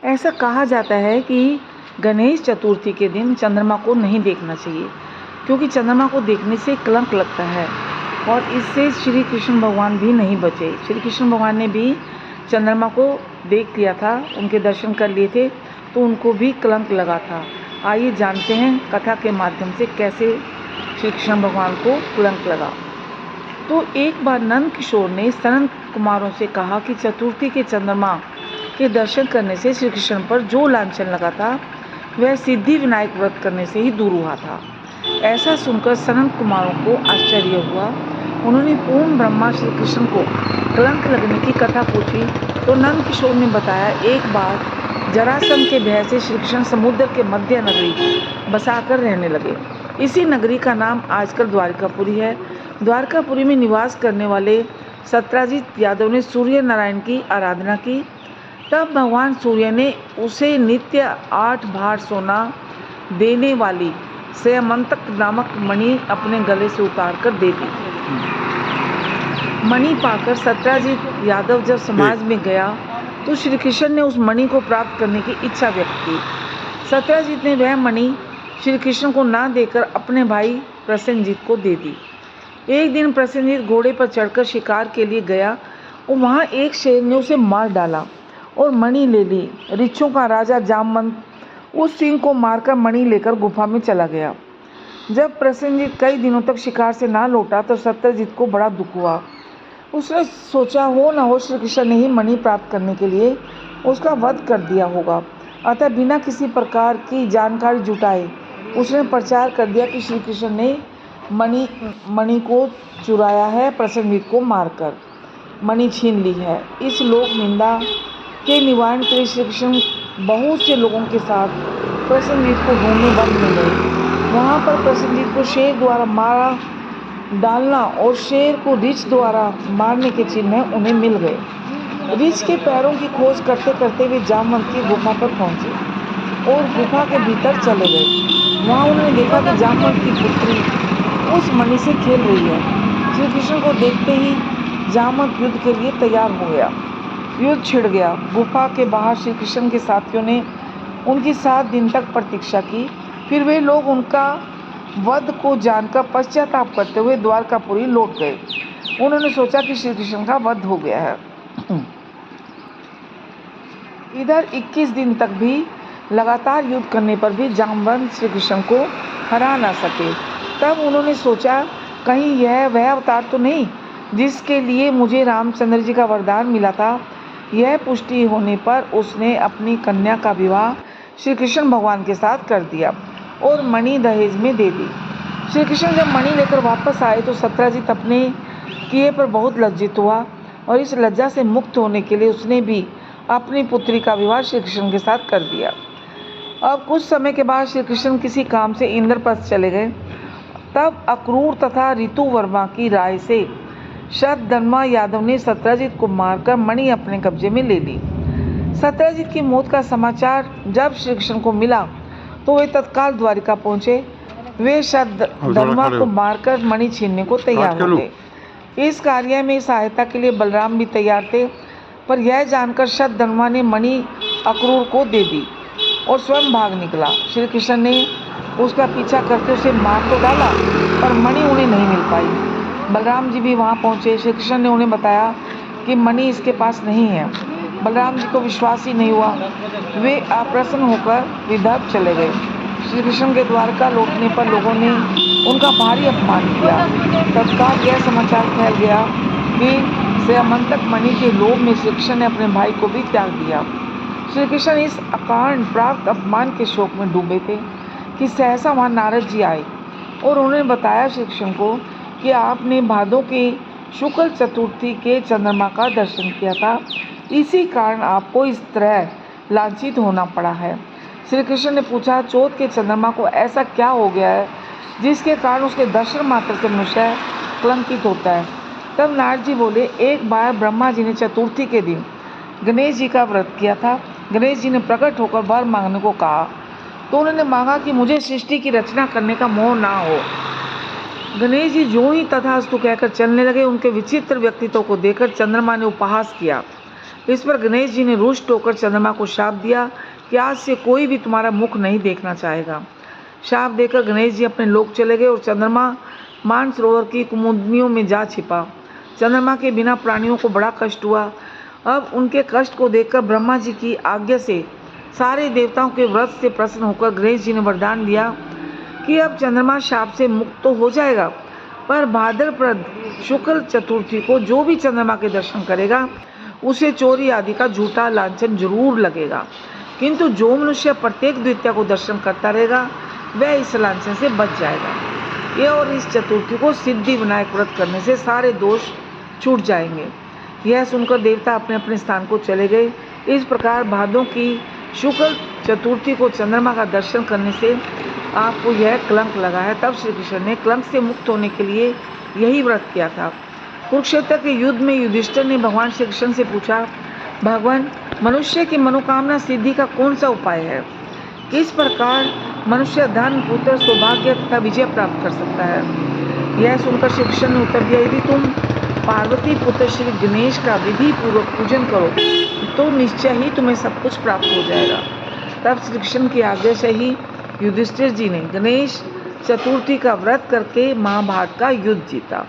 ऐसा कहा जाता है कि गणेश चतुर्थी के दिन चंद्रमा को नहीं देखना चाहिए, क्योंकि चंद्रमा को देखने से कलंक लगता है और इससे श्री कृष्ण भगवान भी नहीं बचे। श्री कृष्ण भगवान ने भी चंद्रमा को देख लिया था, उनके दर्शन कर लिए थे, तो उनको भी कलंक लगा था। आइए जानते हैं कथा के माध्यम से कैसे श्री कृष्ण भगवान को कलंक लगा। तो एक बार नंद किशोर ने सनत कुमारों से कहा कि चतुर्थी के चंद्रमा के दर्शन करने से श्री कृष्ण पर जो लांछन लगा था वह सिद्धि विनायक व्रत करने से ही दूर हुआ था। ऐसा सुनकर सनत कुमारों को आश्चर्य हुआ। उन्होंने पूर्ण ब्रह्मा श्री कृष्ण को कलंक लगने की कथा पूछी तो नंद किशोर ने बताया, एक बार जरासंध के भय से श्री कृष्ण समुद्र के मध्य नगरी बसाकर रहने लगे। इसी नगरी का नाम आजकल द्वारकापुरी है। द्वारकापुरी में निवास करने वाले सत्राजित यादव ने सूर्य नारायण की आराधना की। तब भगवान सूर्य ने उसे नित्य 8 भार सोना देने वाली स्यमंतक नामक मणि अपने गले से उतार कर दे दी। मणि पाकर सत्राजित यादव जब समाज में गया तो श्री कृष्ण ने उस मणि को प्राप्त करने की इच्छा व्यक्त की। सत्राजित ने वह मणि श्री कृष्ण को ना देकर अपने भाई प्रसेनजीत को दे दी। एक दिन प्रसेनजीत घोड़े पर चढ़कर शिकार के लिए गया और वहाँ एक शेर ने उसे मार डाला और मणि ले ली। ऋक्षों का राजा जामवंत उस सिंह को मारकर मणि लेकर गुफा में चला गया। जब प्रसेनजीत कई दिनों तक शिकार से ना लौटा तो सत्यजीत को बड़ा दुख हुआ। उसने सोचा, हो न हो श्री कृष्ण ने ही मणि प्राप्त करने के लिए उसका वध कर दिया होगा। अतः बिना किसी प्रकार की जानकारी जुटाए उसने प्रचार कर दिया कि श्री कृष्ण ने मणि को चुराया है, प्रसेनजीत को मारकर मणि छीन ली है। इस लोक निंदा के निवारण के लिए श्री कृष्ण बहुत से लोगों के साथ प्रसेनजीत को ढूंढने वन में गए। वहाँ पर प्रसेनजीत को शेर द्वारा मारा डालना और शेर को रीछ द्वारा मारने के चिन्ह उन्हें मिल गए। रीछ के पैरों की खोज करते करते वे जामवंत की गुफा पर पहुँचे और गुफा के भीतर चले गए। वहाँ उन्होंने देखा कि जामवंत की पुत्री उस मणि से खेल रही है। श्री कृष्ण को देखते ही जामवंत युद्ध के लिए तैयार हो गया। युद्ध छिड़ गया। गुफा के बाहर श्री कृष्ण के साथियों ने उनकी 7 दिन तक प्रतीक्षा की। फिर वे लोग उनका वध को जानकर पश्चाताप करते हुए द्वारकापुरी लौट गए। उन्होंने सोचा कि श्री कृष्ण का वध हो गया है। इधर 21 दिन तक भी लगातार युद्ध करने पर भी जामवंत श्री कृष्ण को हरा ना सके। तब उन्होंने सोचा, कहीं यह वह अवतार तो नहीं जिसके लिए मुझे रामचंद्र जी का वरदान मिला था। यह पुष्टि होने पर उसने अपनी कन्या का विवाह श्री कृष्ण भगवान के साथ कर दिया और मणि दहेज में दे दी। श्री कृष्ण जब मणि लेकर वापस आए तो सत्राजित अपने किए पर बहुत लज्जित हुआ और इस लज्जा से मुक्त होने के लिए उसने भी अपनी पुत्री का विवाह श्री कृष्ण के साथ कर दिया। अब कुछ समय के बाद श्री कृष्ण किसी काम से इंद्रप्रस्थ चले गए। तब अक्रूर तथा ऋतु वर्मा की राय से शतधन्वा यादव ने सत्राजित को मारकर मणि अपने कब्जे में ले ली। सत्राजित की मौत का समाचार जब श्री कृष्ण को मिला तो वे तत्काल द्वारिका पहुंचे। वे शतधन्वा को मारकर मणि छीनने को तैयार हो गए। इस कार्य में सहायता के लिए बलराम भी तैयार थे, पर यह जानकर शतधन्वा ने मणि अक्रूर को दे दी और स्वयं भाग निकला। श्री कृष्ण ने उसका पीछा करके उसे मार तो डाला, पर मणि उन्हें नहीं मिल पाई। बलराम जी भी वहाँ पहुँचे। श्री कृष्ण ने उन्हें बताया कि मणि इसके पास नहीं है। बलराम जी को विश्वास ही नहीं हुआ। वे अप्रसन्न होकर विदर्भ चले गए। श्री कृष्ण के द्वारका लौटने पर लोगों ने उनका भारी अपमान किया। तत्काल यह समाचार फैल गया कि स्यमंतक मणि के लोभ में श्री कृष्ण ने अपने भाई को भी त्याग दिया। श्री कृष्ण इस अकारण प्राप्त अपमान के शोक में डूबे थे कि सहसा वहाँ नारद जी आए और उन्होंने बताया श्री कृष्ण को कि आपने भादों के शुक्ल चतुर्थी के चंद्रमा का दर्शन किया था, इसी कारण आपको इस तरह लांछित होना पड़ा है। श्री कृष्ण ने पूछा, चौथ के चंद्रमा को ऐसा क्या हो गया है जिसके कारण उसके दर्शन मात्र से मनुष्य कलंकित होता है। तब नारद जी बोले, एक बार ब्रह्मा जी ने चतुर्थी के दिन गणेश जी का व्रत किया था। गणेश जी ने प्रकट होकर वर मांगने को कहा तो उन्होंने मांगा कि मुझे सृष्टि की रचना करने का मोह ना हो। गणेश जी जो ही तथास्तु कहकर चलने लगे, उनके विचित्र व्यक्तित्व को देखकर चंद्रमा ने उपहास किया। इस पर गणेश जी ने रुष्ट होकर चंद्रमा को शाप दिया कि आज से कोई भी तुम्हारा मुख नहीं देखना चाहेगा। शाप देकर गणेश जी अपने लोक चले गए और चंद्रमा मानसरोवर की कुमुदनियों में जा छिपा। चंद्रमा के बिना प्राणियों को बड़ा कष्ट हुआ। अब उनके कष्ट को देखकर ब्रह्मा जी की आज्ञा से सारे देवताओं के व्रत से प्रसन्न होकर गणेश जी ने वरदान दिया कि अब चंद्रमा शाप से मुक्त तो हो जाएगा, पर भाद्रपद शुक्ल चतुर्थी को जो भी चंद्रमा के दर्शन करेगा उसे चोरी आदि का झूठा लांछन जरूर लगेगा, किंतु जो मनुष्य प्रत्येक द्वितीया को दर्शन करता रहेगा वह इस लांछन से बच जाएगा। ये और इस चतुर्थी को सिद्धि विनायक व्रत करने से सारे दोष छूट जाएंगे। यह सुनकर देवता अपने अपने स्थान को चले गए। इस प्रकार भादों की शुक्ल चतुर्थी को चंद्रमा का दर्शन करने से आपको यह कलंक लगा है। तब श्री कृष्ण ने कलंक से मुक्त होने के लिए यही व्रत किया था। कुरुक्षेत्र के युद्ध में युधिष्ठिर ने भगवान श्री कृष्ण से पूछा, भगवान, मनुष्य की मनोकामना सिद्धि का कौन सा उपाय है? किस प्रकार मनुष्य धन, पुत्र, सौभाग्य तथा विजय प्राप्त कर सकता है? यह सुनकर श्री कृष्ण ने उत्तर दिया, यदि तुम पार्वती पुत्र श्री गणेश का विधि पूर्वक पूजन करो तो निश्चय ही तुम्हें सब कुछ प्राप्त हो जाएगा। तब श्री कृष्ण की आज्ञा से ही युधिष्ठिर जी ने गणेश चतुर्थी का व्रत करके महाभारत का युद्ध जीता।